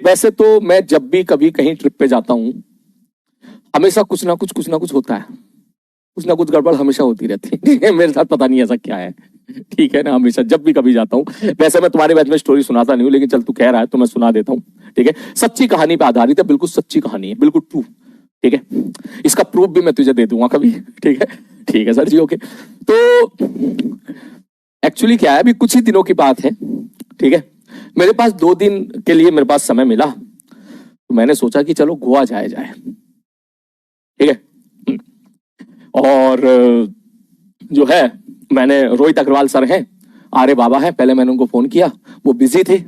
वैसे तो मैं जब भी कभी कहीं ट्रिप पे जाता हूँ, हमेशा कुछ ना कुछ होता है, कुछ ना कुछ गड़बड़ हमेशा होती रहती है। ठीक है, मेरे साथ पता नहीं ऐसा क्या है। ठीक है ना, हमेशा जब भी कभी जाता हूँ। वैसे मैं तुम्हारे बैच में स्टोरी सुनाता नहीं हूँ, लेकिन चल तू कह रहा है तो मैं सुना देता हूँ। ठीक है, सच्ची कहानी पे आधारित है, बिल्कुल सच्ची कहानी है, बिल्कुल ट्रू। ठीक है, इसका प्रूफ भी मैं तुझे दे दूंगा कभी। ठीक है सर जी, ओके। तो एक्चुअली क्या है, अभी कुछ ही दिनों की बात है। ठीक है, मेरे पास 2 दिन के लिए मेरे पास समय मिला, तो मैंने सोचा कि चलो गोवा जाया जाए। ठीक है, और जो है, मैंने रोहित अग्रवाल सर हैं, आर्य बाबा है, पहले मैंने उनको फोन किया, वो बिजी थे।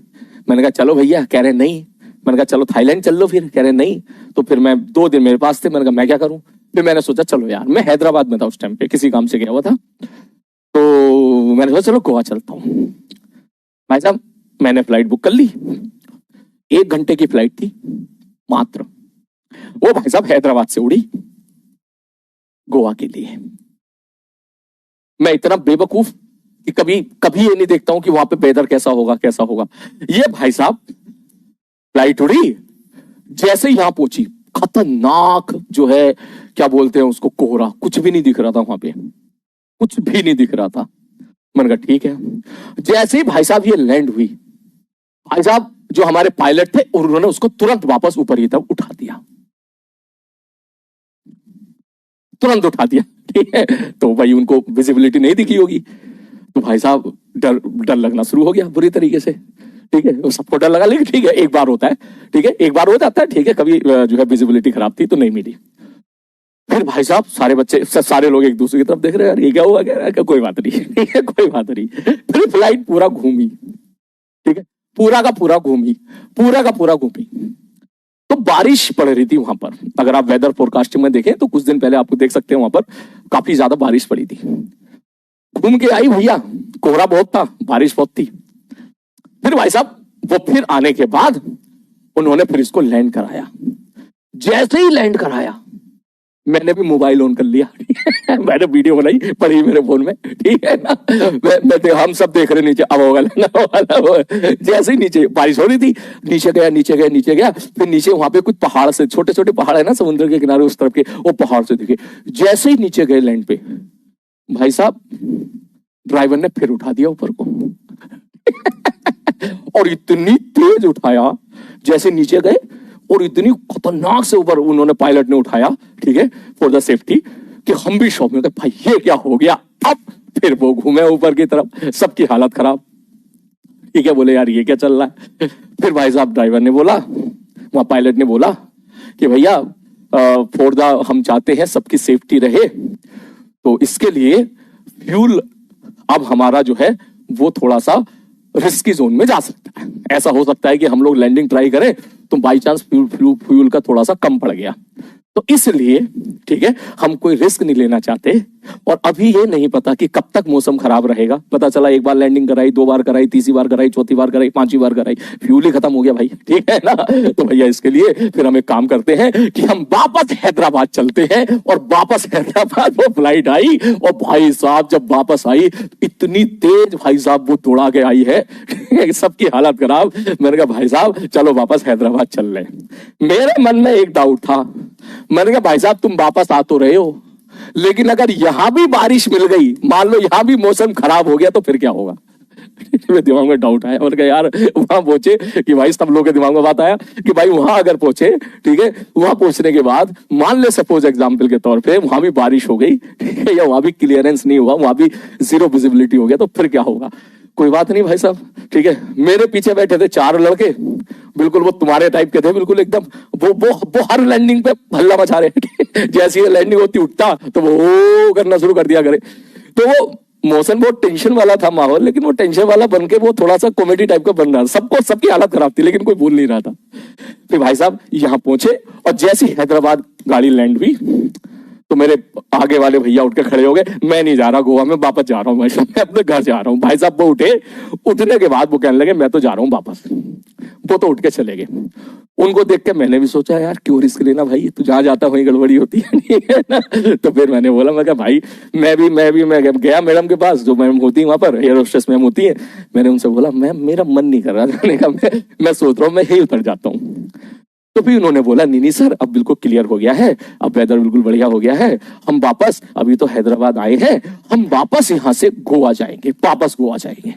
मैंने कहा चलो भैया, कह रहे नहीं। मैंने कहा चलो थाईलैंड चल लो फिर, कह रहे नहीं। तो फिर मैं 2 दिन मेरे पास थे, मैंने कहा मैं क्या करूं। फिर मैंने सोचा चलो यार, मैं हैदराबाद में था उस टाइम पे, किसी काम से गया हुआ था, तो मैंने सोचा चलो गोवा चलता हूँ। भाई साहब, मैंने फ्लाइट बुक कर ली, 1 घंटे की फ्लाइट थी मात्र। वो भाई साहब हैदराबाद से उड़ी गोवा के लिए। मैं इतना बेवकूफ कि कभी कभी ये नहीं देखता हूं कि वहां पे वेदर कैसा होगा कैसा होगा। ये भाई साहब फ्लाइट उड़ी, जैसे ही यहां पहुंची, खतरनाक जो है, क्या बोलते हैं उसको, कोहरा, कुछ भी नहीं दिख रहा था वहां पे, कुछ भी नहीं दिख रहा था। मैंने कहा ठीक है। जैसे ही भाई साहब ये लैंड हुई, भाई साहब जो हमारे पायलट थे उन्होंने उसको तुरंत वापस ऊपर की तरफ उठा दिया, तुरंत उठा दिया। ठीक है, तो भाई उनको विजिबिलिटी नहीं दिखी होगी, तो भाई साहब डर डर लगना शुरू हो गया बुरी तरीके से। ठीक है, सबको डर लगा, लेकिन ठीक है, एक बार होता है। ठीक है, एक बार हो जाता है। ठीक है, कभी जो है विजिबिलिटी खराब थी तो नहीं मिली। फिर भाई साहब सारे बच्चे, सारे लोग एक दूसरे की तरफ देख रहे हैं, यार ये क्या हुआ, क्या, कोई बात नहीं। ठीक है, कोई बात नहीं। फिर फ्लाइट पूरा घूमी। ठीक है, पूरा का पूरा घूमी, पूरा का पूरा घूमी। तो बारिश पड़ रही थी वहां पर, अगर आप वेदर फोरकास्टिंग में देखें तो कुछ दिन पहले आपको देख सकते हैं, वहां पर काफी ज्यादा बारिश पड़ी थी। घूम के आई भैया, कोहरा बहुत था, बारिश बहुत थी। फिर भाई साहब वो फिर आने के बाद उन्होंने फिर इसको लैंड कराया। जैसे ही लैंड कराया, मैंने भी मोबाइल ऑन कर लिया। मैंने वीडियो बनाई, पड़ी मेरे फोन में। ठीक है ना, हम सब देख रहे नीचे, अब होगा। जैसे ही नीचे बारिश हो रही थी, नीचे गया नीचे गया नीचे गया, फिर नीचे वहां पे कुछ पहाड़ से, छोटे छोटे पहाड़ है ना समुद्र के किनारे उस तरफ के, वो पहाड़ से दिखे। जैसे ही नीचे गए लैंड पे, भाई साहब ड्राइवर ने फिर उठा दिया ऊपर को। और इतनी तेज उठाया, जैसे नीचे गए, और इतनी खतरनाक से ऊपर उन्होंने, पायलट ने उठाया। ठीक है, फॉर द सेफ्टी, कि हम भी शॉक में गए, भाई ये क्या हो गया। अब फिर वो घूमे ऊपर की तरफ, सबकी हालत खराब। ठीक है, बोले यार ये क्या चल रहा है। फिर भाई साहब ड्राइवर ने बोला, वहां पायलट ने बोला कि भैया फॉर द, हम चाहते हैं सबकी सेफ्टी रहे, तो इसके लिए फ्यूल अब हमारा जो है वो थोड़ा सा रिस्की जोन में जा सकता है। ऐसा हो सकता है कि हम लोग लैंडिंग ट्राई करें तो बाई चांस फ्यूल का थोड़ा सा कम पड़ गया, तो इसलिए ठीक है, हम कोई रिस्क नहीं लेना चाहते। और अभी ये नहीं पता कि कब तक मौसम खराब रहेगा। पता चला एक बार लैंडिंग कराई, 2 बार कराई, तीसरी बार कराई, चौथी बार कराई, 5वीं बार कराई, फ्यूल ही खत्म हो गया भाई। ठीक है ना, तो भैया इसके लिए फिर हम एक काम करते हैं कि हम वापस हैदराबाद चलते हैं। और वापस हैदराबाद वो फ्लाइट आई, और भाई साहब जब वापस आई, इतनी तेज भाई साहब वो दौड़ा के आई है, सबकी हालत खराब। मैंने कहा भाई साहब चलो वापस हैदराबाद चल रहे। मेरे मन में एक डाउट था, मैंने कहा भाई साहब तुम वापस आ तो रहे हो, लेकिन अगर यहां भी बारिश मिल गई, मान लो यहां भी मौसम खराब हो गया, तो फिर क्या होगा। मेरे दिमाग में डाउट आया, और कहा यार वहां पहुंचे कि भाई, सब लोगों के दिमाग में बात आया कि भाई वहां अगर पहुंचे, ठीक है, वहां पहुंचने के बाद मान ले सपोज एग्जांपल के तौर पे वहां भी बारिश हो गई, ठीक है, या वहां भी क्लियरेंस नहीं हुआ, वहां भी जीरो विजिबिलिटी हो गया, तो फिर क्या होगा। कोई बात नहीं भाई साहब, ठीक है, मेरे पीछे बैठे थे 4 लड़के, बिल्कुल वो तुम्हारे टाइप के थे, बिल्कुल एकदम वो हर लैंडिंग पे हल्ला मचा रहे। जैसी ये लैंडिंग होती उठता तो वो करना शुरू कर दिया करे। तो वो मौसम बहुत टेंशन वाला था माहौल, लेकिन वो टेंशन वाला बन के वो थोड़ा सा कॉमेडी टाइप का बन रहा, सबको, सबकी हालत खराब थी, लेकिन कोई बोल नहीं रहा था। फिर भाई साहब यहाँ पहुंचे, और जैसी हैदराबाद गाड़ी लैंड हुई, तो मेरे आगे वाले भैया उठ के खड़े हो गए, मैं नहीं जा रहा गोवा में, वापस जा रहा हूँ, मैं अपने घर जा रहा हूँ। भाई साहब वो उठे, उठने के बाद वो कहने लगे मैं तो जा रहा हूँ वापस। वो तो उठ के चले गए। उनको देख के मैंने भी सोचा यार क्यों रिस्क लेना भाई, तू जहाँ जाता वहीं गड़बड़ी होती है, नहीं है ना। तो फिर मैंने बोला, मैं कहा भाई मैं गया मैडम के पास, जो मैडम होती है वहां पर, एयर होस्टेस मैम होती है। मैंने उनसे बोला मैम मेरा मन नहीं कर रहा जाने का, मैं सोच रहा हूँ मैं ही उतर जाता हूँ। तो फिर उन्होंने बोला नहीं सर अब बिल्कुल क्लियर हो गया है, अब वेदर बिल्कुल बढ़िया हो गया है, हम वापस, अभी तो हैदराबाद आए हैं, हम वापस यहां से गोवा जाएंगे, वापस गोवा जाएंगे,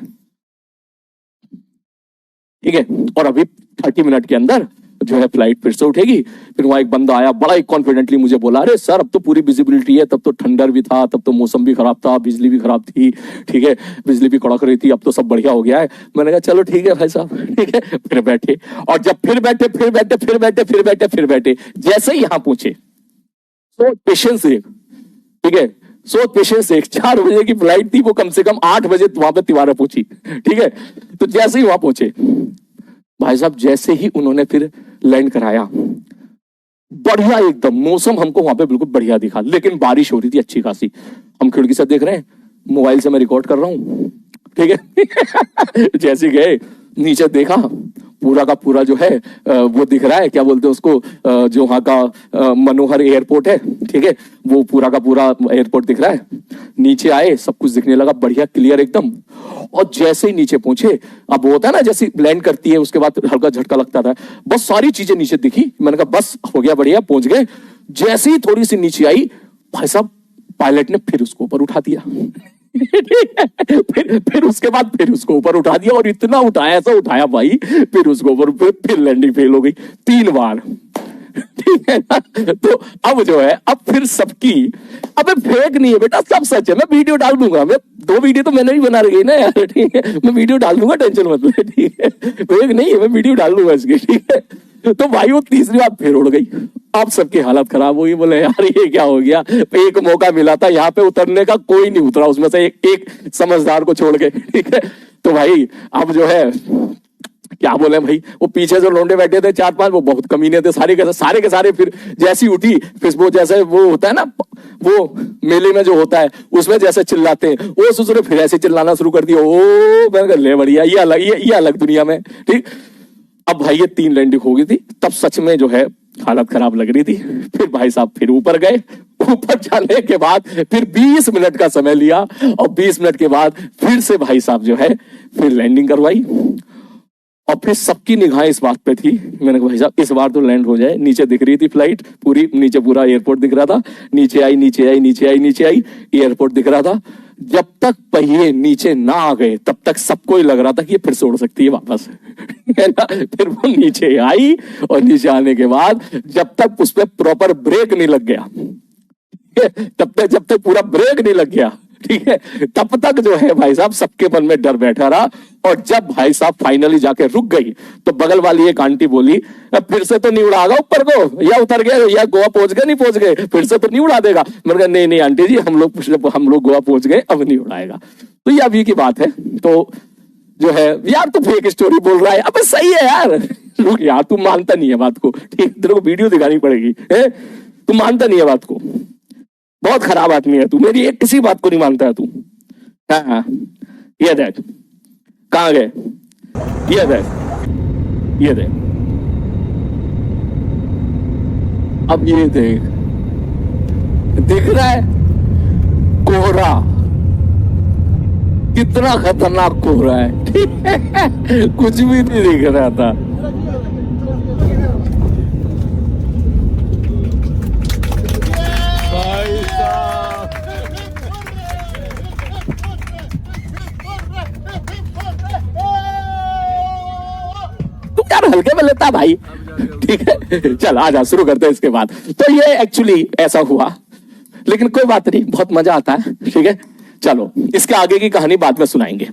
ठीक है। और अभी 30 मिनट के अंदर जो है फ्लाइट फिर से उठेगी। फिर वहां एक बंदा आया, बड़ा ही कॉन्फिडेंटली मुझे बोला, अरे सर अब तो पूरी विजिबिलिटी है, तब तो ठंडर भी था, तब तो मौसम भी खराब था, बिजली भी खराब थी, ठीक है, बिजली भी कड़क रही थी, अब तो सब बढ़िया हो गया है। मैंने कहा चलो ठीक है भाई साहब, ठीक है। फिर बैठे, और जब फिर बैठे जैसे ही यहां पहुंचे, सो पेशेंस एक, ठीक है, सो पेशेंस एक, 4 बजे की फ्लाइट थी, वो कम से कम 8 बजे वहां पे तिवारा पहुंची, ठीक है। तो जैसे ही वहां पहुंचे भाई साहब, जैसे ही उन्होंने फिर लैंड कराया, बढ़िया एकदम मौसम हमको वहां पे बिल्कुल बढ़िया दिखा, लेकिन बारिश हो रही थी अच्छी खासी। हम खिड़की से देख रहे हैं, मोबाइल से मैं रिकॉर्ड कर रहा हूं, ठीक है। जैसे गए नीचे देखा, पूरा का पूरा जो है वो दिख रहा है, क्या बोलते हैं उसको, जो वहां का मनोहर एयरपोर्ट है, ठीक है, वो पूरा का पूरा एयरपोर्ट दिख रहा है। नीचे आए, सब कुछ दिखने लगा बढ़िया क्लियर एकदम। और जैसे ही नीचे पहुंचे, अब वो होता है ना जैसे लैंड करती है उसके बाद हल्का झटका लगता था, बस सारी चीजें नीचे दिखी। मैंने कहा बस हो गया बढ़िया, पहुंच गए। जैसे ही थोड़ी सी नीचे आई, भाई साहब पायलट ने फिर उसको ऊपर उठा दिया। फिर उसके बाद फिर उसको ऊपर उठा दिया, और इतना उठाया, ऐसा उठाया भाई, फिर उसको ऊपर, फिर लैंडिंग फेल हो गई 3 बार, ठीक है ना। तो अब जो है, अब फिर सबकी, अबे फेक नहीं है बेटा, सब सच है। मैं वीडियो डाल दूंगा, मैं 2 वीडियो तो मैंने भी बना रखी है ना यार, ठीक है, मैं वीडियो डाल दूंगा, टेंशन मत ले, ठीक है, फेक नहीं है, मैं वीडियो डाल दूंगा इसकी, ठीक है। तो भाई वो तीसरी बार फिर उड़ गई। अब सबकी हालत खराब हुई, बोले यार ये क्या हो गया, एक मौका मिला था यहाँ पे उतरने का, कोई नहीं उतरा उसमें से, एक समझदार को छोड़ के, ठीक है। तो भाई अब जो है क्या बोले भाई, वो पीछे जो लोंडे बैठे थे 4-5, वो बहुत कमीने थे, सारे के सारे फिर जैसी उठी, फिर वो जैसे वो होता है ना, वो मेले में जो होता है उसमें जैसे चिल्लाते हैं, वो सुसुरे फिर ऐसे चिल्लाना शुरू कर दिया। ओ मैंने कहा ले बढ़िया, ये अलग दुनिया में, ठीक। अब भाई ये 3 लैंडिंग हो गई थी, तब सच में जो है हालत खराब लग रही थी। फिर भाई साहब फिर ऊपर गए, ऊपर जाने के बाद फिर 20 मिनट का समय लिया, और 20 मिनट के बाद फिर से भाई साहब जो है फिर लैंडिंग करवाई। और फिर सबकी निगाहें इस बात पे थी, मैंने कहा भाई साहब इस बार तो लैंड हो जाए। नीचे दिख रही थी फ्लाइट पूरी, नीचे पूरा एयरपोर्ट दिख रहा था, नीचे आई, एयरपोर्ट दिख रहा था। जब तक पहिए नीचे ना आ गए तब तक सबको ही लग रहा था कि ये फिर से उड़ सकती है वापस, है ना। फिर वो नीचे आई, और नीचे आने के बाद जब तक उस पर प्रॉपर ब्रेक नहीं लग गया, जब तक पूरा ब्रेक नहीं लग गया, ठीक है, तब तक जो है भाई साहब सबके मन में डर बैठा रहा। और जब भाई साहब फाइनली जाके रुक गई, तो बगल वाली एक आंटी बोली फिर से तो नहीं उड़ागा ऊपर को, या उतर गए, या गोवा पहुंच गए, नहीं पहुंच गए, फिर से तो नहीं उड़ा देगा। मैंने कहा नहीं आंटी जी, हम लोग गोवा पहुंच गए, अब नहीं उड़ाएगा। तो ये अभी की बात है। तो जो है यार तू फेक स्टोरी बोल रहा है, अब सही है यार, रुक यार, तू मानता नहीं है बात को, ठीक, तेरे को वीडियो दिखानी पड़ेगी, तू मानता नहीं है बात को, बहुत खराब आदमी है तू, मेरी एक किसी बात को नहीं मानता है तू। हाँ, ये देख कहां गए, ये देख, अब ये देख, दिख रहा है कोहरा, कितना खतरनाक कोहरा है, ठीक है, कुछ भी नहीं दिख रहा था। यार हल्के में लेता भाई, ठीक है, चल आजा शुरू करते हैं इसके बाद। तो ये एक्चुअली ऐसा हुआ, लेकिन कोई बात नहीं, बहुत मजा आता है, ठीक है। चलो इसके आगे की कहानी बाद में सुनाएंगे।